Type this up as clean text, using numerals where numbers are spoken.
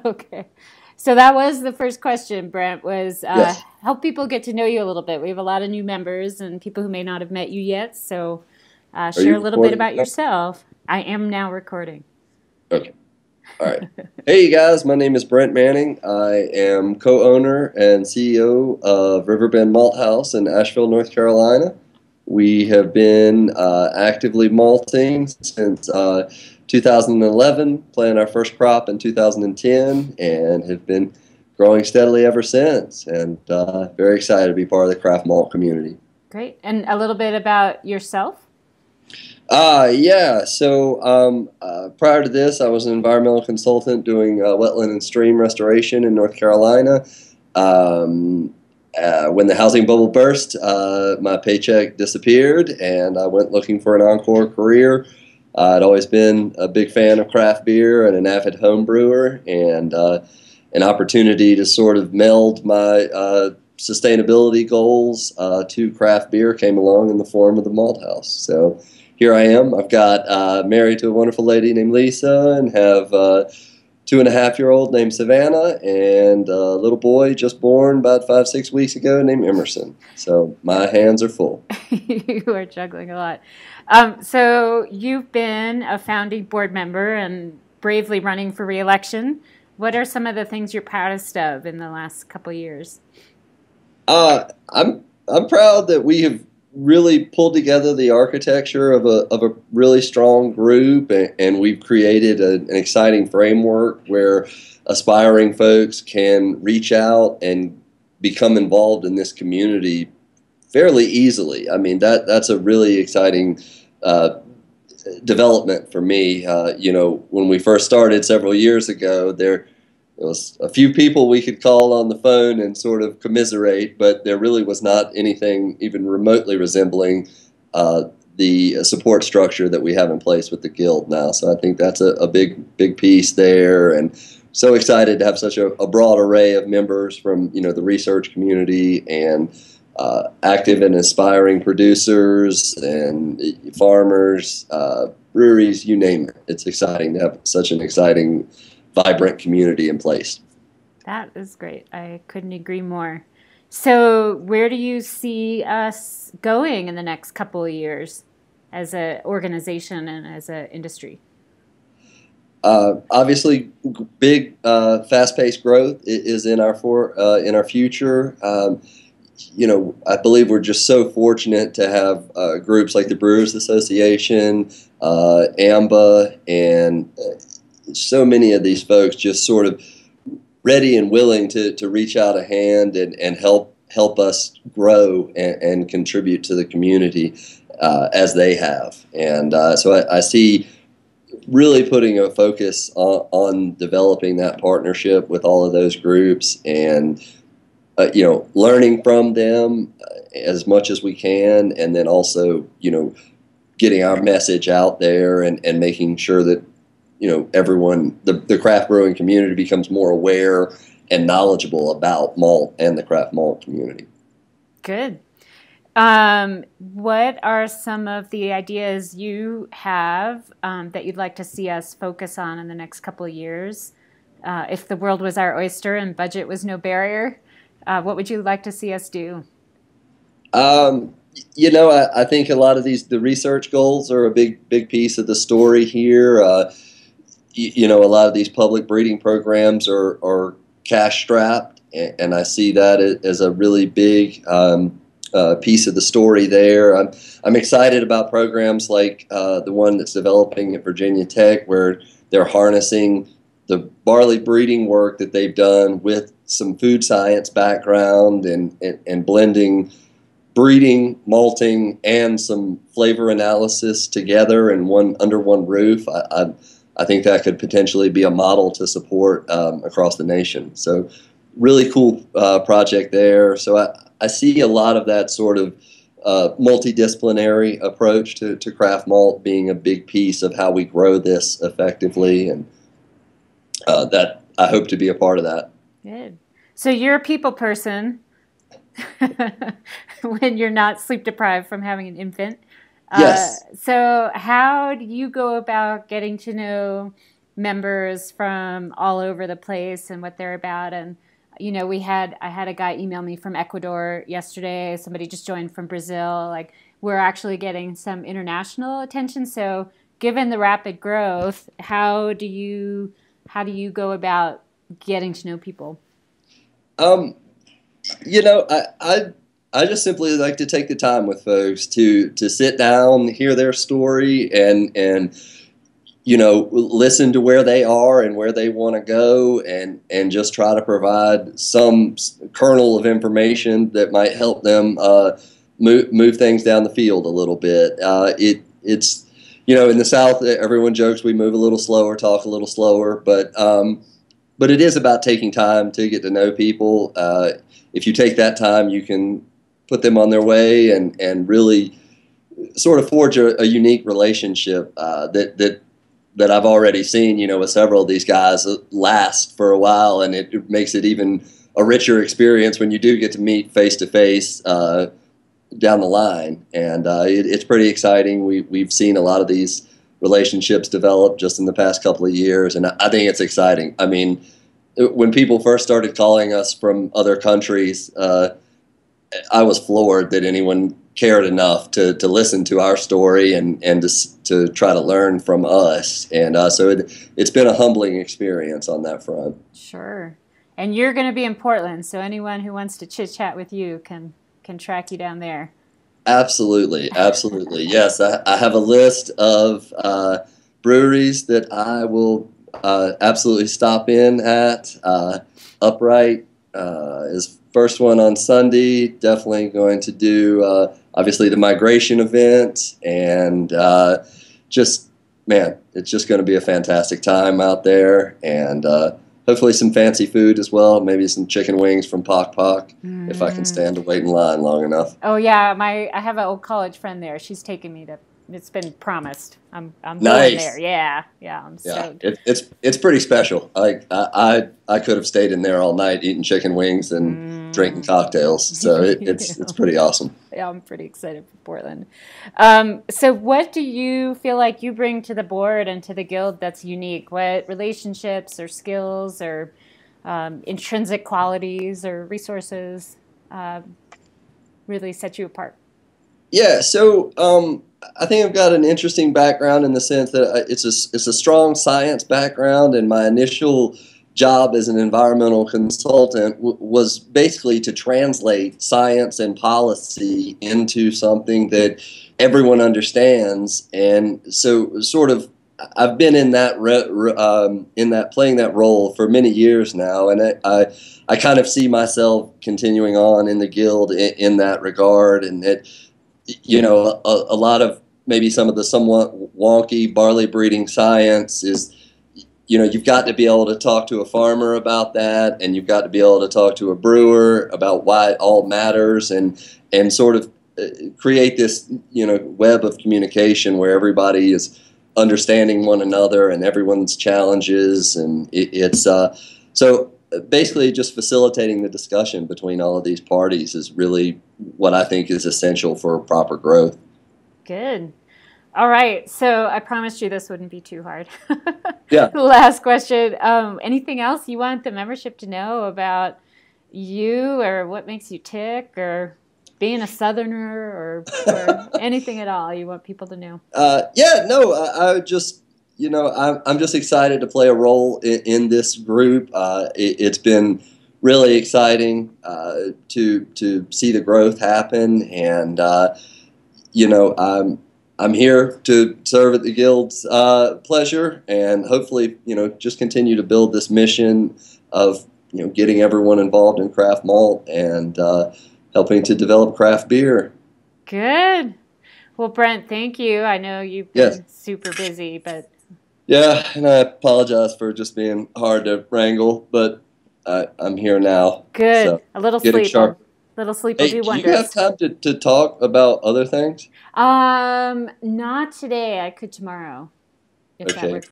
Okay. So that was the first question, Brent, was Yes. help people get to know you a little bit. We have a lot of new members and people who may not have met you yet. So Are share you a little bit recording about now? yourself. I am now recording. Okay. All right. Hey, you guys. My name is Brent Manning. I am co-owner and CEO of Riverbend Malt House in Asheville, North Carolina. We have been actively malting since 2011, planted our first crop in 2010, and have been growing steadily ever since. And very excited to be part of the craft malt community. Great. And a little bit about yourself. Yeah. Prior to this, I was an environmental consultant doing wetland and stream restoration in North Carolina. Um, when the housing bubble burst, my paycheck disappeared, and I went looking for an encore career. I'd always been a big fan of craft beer and an avid home brewer, and an opportunity to sort of meld my sustainability goals to craft beer came along in the form of the Malt House. So here I am. I've got married to a wonderful lady named Lisa and have 2.5-year-old named Savannah and a little boy just born about 5, 6 weeks ago named Emerson. So my hands are full. You are juggling a lot. So you've been a founding board member and bravely running for reelection. What are some of the things you're proudest of in the last couple years? I'm proud that we have really pulled together the architecture of a really strong group, and we've created an exciting framework where aspiring folks can reach out and become involved in this community fairly easily. I mean, that's a really exciting uh, development for me. When we first started several years ago, there was a few people we could call on the phone and sort of commiserate, but there really was not anything even remotely resembling uh, the support structure that we have in place with the guild now. So I think that's a big piece there, and so excited to have such a broad array of members from the research community and active and aspiring producers and farmers, breweries, you name it. It's exciting to have such an exciting, vibrant community in place. That is great. I couldn't agree more. So, where do you see us going in the next couple of years as an organization and as an industry? Obviously, big, fast-paced growth is in our future. I believe we're just so fortunate to have groups like the Brewers Association, AMBA, and so many of these folks just sort of ready and willing to reach out a hand and help us grow and contribute to the community as they have. And so I see really putting a focus on developing that partnership with all of those groups and learning from them as much as we can, and then also getting our message out there and making sure that everyone, the craft brewing community becomes more aware and knowledgeable about malt and the craft malt community. Good. What are some of the ideas you have that you'd like to see us focus on in the next couple of years? If the world was our oyster and budget was no barrier, what would you like to see us do? Um, I think a lot of the research goals are a big piece of the story here. A lot of these public breeding programs are cash strapped, and I see that as a really big piece of the story there. I'm excited about programs like the one that's developing at Virginia Tech, where they're harnessing the barley breeding work that they've done with some food science background and blending breeding, malting, and some flavor analysis together in one under one roof. I think that could potentially be a model to support across the nation. So, really cool project there. So I see a lot of that sort of multidisciplinary approach to craft malt being a big piece of how we grow this effectively, and that I hope to be a part of that. Good. So you're a people person when you're not sleep deprived from having an infant. Yes. So how do you go about getting to know members from all over the place and what they're about. And I had a guy email me from Ecuador yesterday. Somebody just joined from Brazil. Like, we're actually getting some international attention. So, given the rapid growth, how do you go about getting to know people? Um, you know, I just simply like to take the time with folks to sit down, hear their story, and listen to where they are and where they want to go, and just try to provide some kernel of information that might help them move things down the field a little bit. It's in the South, everyone jokes we move a little slower, talk a little slower, but it is about taking time to get to know people. If you take that time, you can put them on their way and really sort of forge a unique relationship that I've already seen, with several of these guys last for a while, and it makes it even a richer experience when you do get to meet face to face down the line. And it's pretty exciting. We've seen a lot of these relationships develop just in the past couple of years, and I think it's exciting. I mean, when people first started calling us from other countries, I was floored that anyone cared enough to listen to our story and to try to learn from us. And so it's been a humbling experience on that front. Sure. And you're going to be in Portland, so anyone who wants to chit chat with you can track you down there. Absolutely, absolutely. Yes, I have a list of breweries that I will absolutely stop in at. Upright is first one on Sunday. Definitely going to do obviously the migration event, and just man, it's just going to be a fantastic time out there, and hopefully some fancy food as well. Maybe some chicken wings from Pok Pok if I can stand to wait in line long enough. Oh yeah, I have an old college friend there. She's taken me to. It's been promised. I'm going there. Nice. Yeah, yeah. I'm Yeah, stoked. it's pretty special. I could have stayed in there all night eating chicken wings and drinking cocktails. So it's pretty awesome. Yeah, I'm pretty excited for Portland. So, what do you feel like you bring to the board and to the guild that's unique? What relationships or skills or intrinsic qualities or resources really set you apart? Yeah, so I think I've got an interesting background in the sense that it's a strong science background, and my initial job as an environmental consultant was basically to translate science and policy into something that everyone understands. And so, sort of, I've been in that playing that role for many years now, and I kind of see myself continuing on in the guild in that regard, and that a lot of maybe some of the somewhat wonky barley breeding science is, you've got to be able to talk to a farmer about that, and you've got to be able to talk to a brewer about why it all matters, and sort of create this, web of communication where everybody is understanding one another and everyone's challenges, and it's so basically just facilitating the discussion between all of these parties is really what I think is essential for proper growth. Good. All right. So I promised you this wouldn't be too hard. Yeah. Last question. Anything else you want the membership to know about you, or what makes you tick, or being a Southerner, or anything at all you want people to know? Yeah, no, I just, I'm just excited to play a role in this group. It's been really exciting to see the growth happen, and I'm here to serve at the guild's pleasure, and hopefully, just continue to build this mission of getting everyone involved in craft malt and helping to develop craft beer. Good. Well, Brent, thank you. I know you've Yes. been super busy, but Yeah, and I apologize for just being hard to wrangle, but I'm here now. good. So A little getting sleep will sharp. do Hey, do you have wonders. time to talk about other things? Not today. I could tomorrow, if that Okay. works.